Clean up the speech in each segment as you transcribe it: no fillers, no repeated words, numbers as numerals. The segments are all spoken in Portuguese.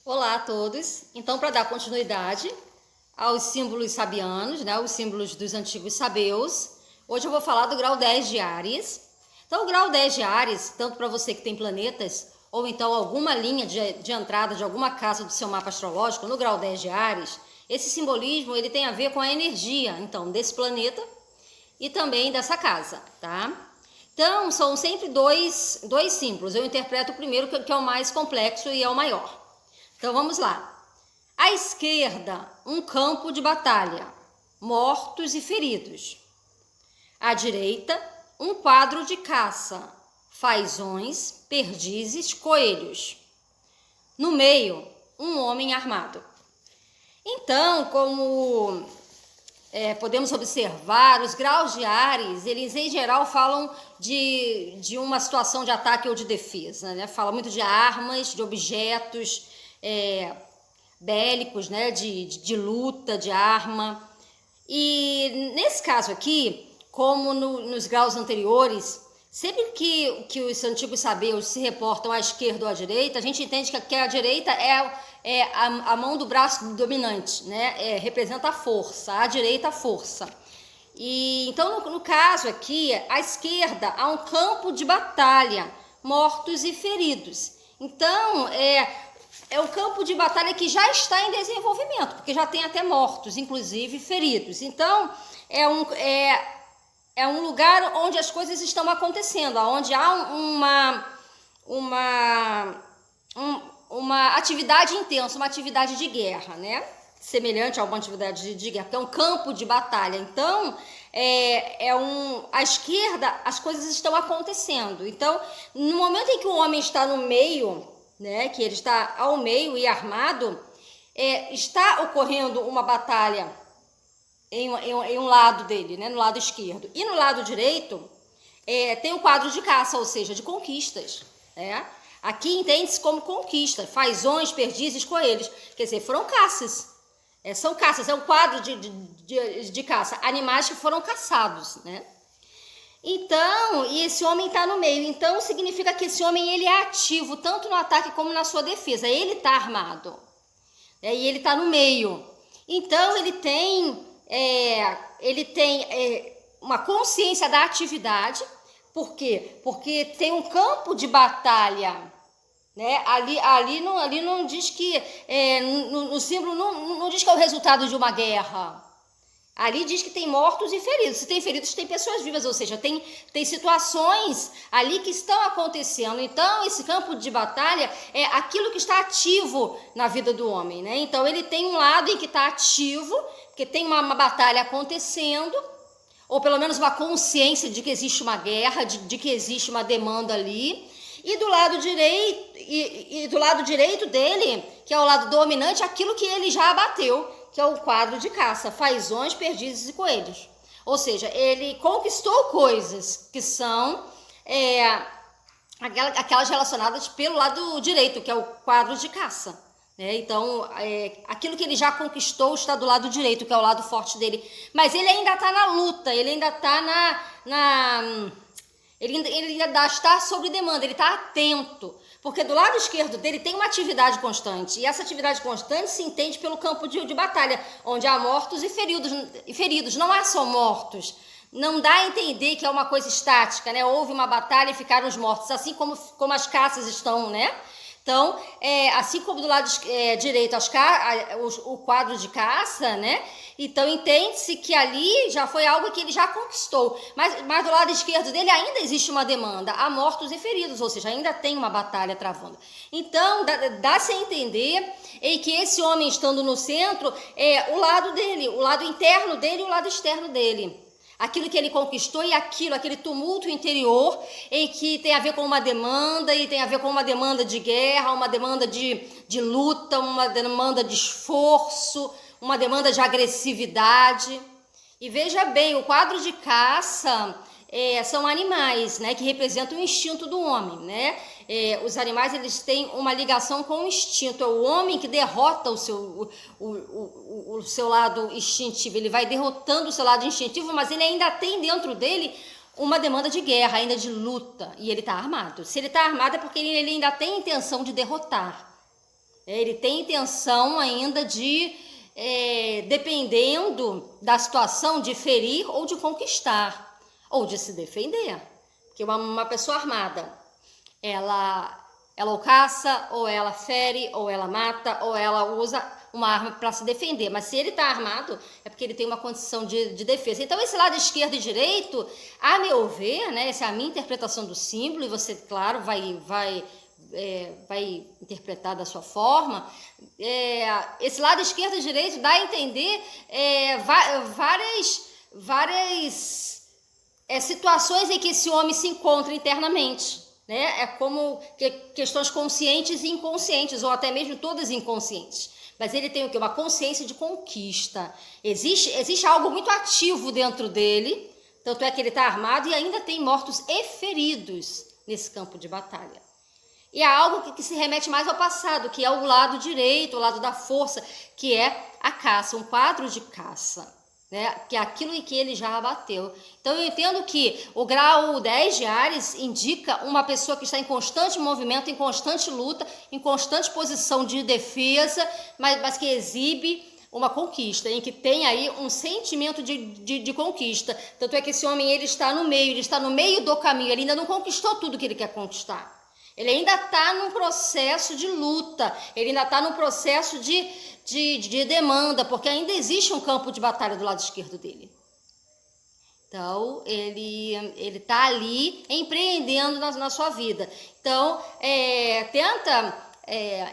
Olá a todos. Então, para dar continuidade aos símbolos sabianos, né, os símbolos dos antigos sabeus, hoje eu vou falar do grau 10 de Áries. Então, o grau 10 de Áries, tanto para você que tem planetas, ou então alguma linha de entrada de alguma casa do seu mapa astrológico, no grau 10 de Áries, esse simbolismo ele tem a ver com a energia, então, desse planeta e também dessa casa, tá? Então, são sempre dois símbolos. Eu interpreto o primeiro, que é o mais complexo e é o maior. Então vamos lá. À esquerda, um campo de batalha, mortos e feridos. À direita, um quadro de caça, fazões, perdizes, coelhos. No meio, um homem armado. Então, como podemos observar, os graus de Áries, eles em geral falam de uma situação de ataque ou de defesa, né? Fala muito de armas, de objetos bélicos, né? De luta, de arma. E nesse caso aqui, como nos graus anteriores, sempre que os antigos sabeus se reportam à esquerda ou à direita, a gente entende que a direita é a mão do braço dominante, né? Representa a força, a direita a força. E então, no caso aqui, à esquerda há um campo de batalha, mortos e feridos. Então, é um campo de batalha que já está em desenvolvimento, porque já tem até mortos, inclusive feridos. Então, é um lugar onde as coisas estão acontecendo, onde há uma atividade intensa, uma atividade de guerra, né? Semelhante a uma atividade de guerra, que é um campo de batalha. Então, à esquerda, as coisas estão acontecendo. Então, no momento em que o homem está no meio, né, que ele está ao meio e armado, está ocorrendo uma batalha em um lado dele, né, no lado esquerdo. E no lado direito, tem o quadro de caça, ou seja, de conquistas, né? Aqui entende-se como conquista, fazões, perdizes, coelhos. Quer dizer, foram caças. São caças, é um quadro de caça. Animais que foram caçados, né? Então, e esse homem está no meio. Então, significa que esse homem ele é ativo, tanto no ataque como na sua defesa. Ele está armado. E ele está no meio. Então, ele tem uma consciência da atividade. Por quê? Porque tem um campo de batalha, né? Ali não diz que, no símbolo não diz que é o resultado de uma guerra. Ali diz que tem mortos e feridos. Se tem feridos, tem pessoas vivas, ou seja, tem situações ali que estão acontecendo. Então, esse campo de batalha é aquilo que está ativo na vida do homem, né? Então, ele tem um lado em que está ativo, porque tem uma batalha acontecendo, ou pelo menos uma consciência de que existe uma guerra, de que existe uma demanda ali. E do lado direito dele, que é o lado dominante, aquilo que ele já abateu, que é o quadro de caça, fazões, perdizes e coelhos. Ou seja, ele conquistou coisas que são aquelas relacionadas pelo lado direito, que é o quadro de caça. Então, aquilo que ele já conquistou está do lado direito, que é o lado forte dele. Mas ele ainda está na luta, ele ainda está ele ainda está sob demanda, ele está atento. Porque do lado esquerdo dele tem uma atividade constante. E essa atividade constante se entende pelo campo de batalha, onde há mortos e feridos. Não há só mortos. Não dá a entender que é uma coisa estática, né? Houve uma batalha e ficaram os mortos, assim como as caças estão, né? Então, assim como do lado direito o quadro de caça, né? Então, entende-se que ali já foi algo que ele já conquistou. Mas do lado esquerdo dele ainda existe uma demanda. Há mortos e feridos, ou seja, ainda tem uma batalha travando. Então, dá-se a entender que esse homem estando no centro é o lado dele, o lado interno dele e o lado externo dele. Aquilo que ele conquistou e aquele tumulto interior em que tem a ver com uma demanda, e tem a ver com uma demanda de guerra, uma demanda de luta, uma demanda de esforço, uma demanda de agressividade. E veja bem, o quadro de caça são animais, né, que representam o instinto do homem, né? Os animais eles têm uma ligação com o instinto. É o homem que derrota o seu lado instintivo. Ele vai derrotando o seu lado instintivo, mas ele ainda tem dentro dele uma demanda de guerra, ainda de luta. E ele está armado. Se ele está armado é porque ele ainda tem intenção de derrotar. Ele tem intenção ainda de, dependendo da situação, de ferir ou de conquistar, ou de se defender. Porque uma pessoa armada, ela ou caça, ou ela fere, ou ela mata, ou ela usa uma arma para se defender. Mas se ele está armado, é porque ele tem uma condição de defesa. Então, esse lado esquerdo e direito, a meu ver, né, essa é a minha interpretação do símbolo, e você, claro, vai interpretar da sua forma. Esse lado esquerdo e direito dá a entender várias situações em que esse homem se encontra internamente. Né? É como questões conscientes e inconscientes, ou até mesmo todas inconscientes. Mas ele tem o quê? Uma consciência de conquista. Existe algo muito ativo dentro dele, tanto é que ele está armado e ainda tem mortos e feridos nesse campo de batalha. E é algo que se remete mais ao passado, que é o lado direito, o lado da força, que é a caça, um quadro de caça. Né, que é aquilo em que ele já abateu. Então eu entendo que o grau 10 de Áries indica uma pessoa que está em constante movimento, em constante luta, em constante posição de defesa, mas que exibe uma conquista, em que tem aí um sentimento de conquista. Tanto é que esse homem ele está no meio do caminho, ele ainda não conquistou tudo que ele quer conquistar. Ele ainda está num processo de luta, ele ainda está num processo de demanda, porque ainda existe um campo de batalha do lado esquerdo dele. Então, ele está ali empreendendo na sua vida. Então, tenta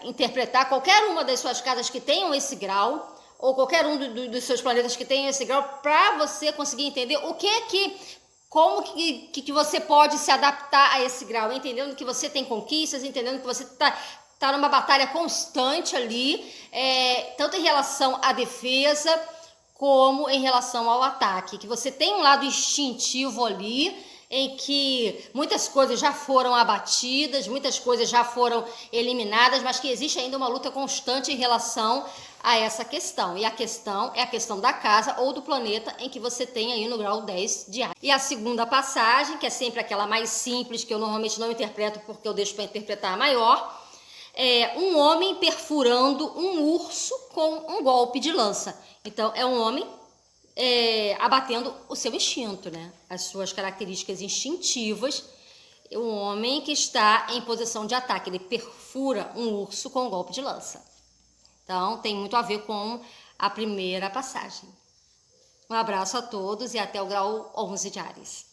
interpretar qualquer uma das suas casas que tenham esse grau, ou qualquer um dos seus planetas que tenham esse grau, para você conseguir entender o que é como que você pode se adaptar a esse grau, entendendo que você tem conquistas, entendendo que você está numa batalha constante ali, tanto em relação à defesa como em relação ao ataque, que você tem um lado instintivo ali, em que muitas coisas já foram abatidas, muitas coisas já foram eliminadas, mas que existe ainda uma luta constante em relação a essa questão. E a questão é a questão da casa ou do planeta em que você tem aí no grau 10 de Áries. E a segunda passagem, que é sempre aquela mais simples, que eu normalmente não interpreto porque eu deixo para interpretar a maior, é um homem perfurando um urso com um golpe de lança. Então, é um homem abatendo o seu instinto, né? As suas características instintivas. É um homem que está em posição de ataque. Ele perfura um urso com um golpe de lança. Então, tem muito a ver com a primeira passagem. Um abraço a todos e até o grau 11 de Áries.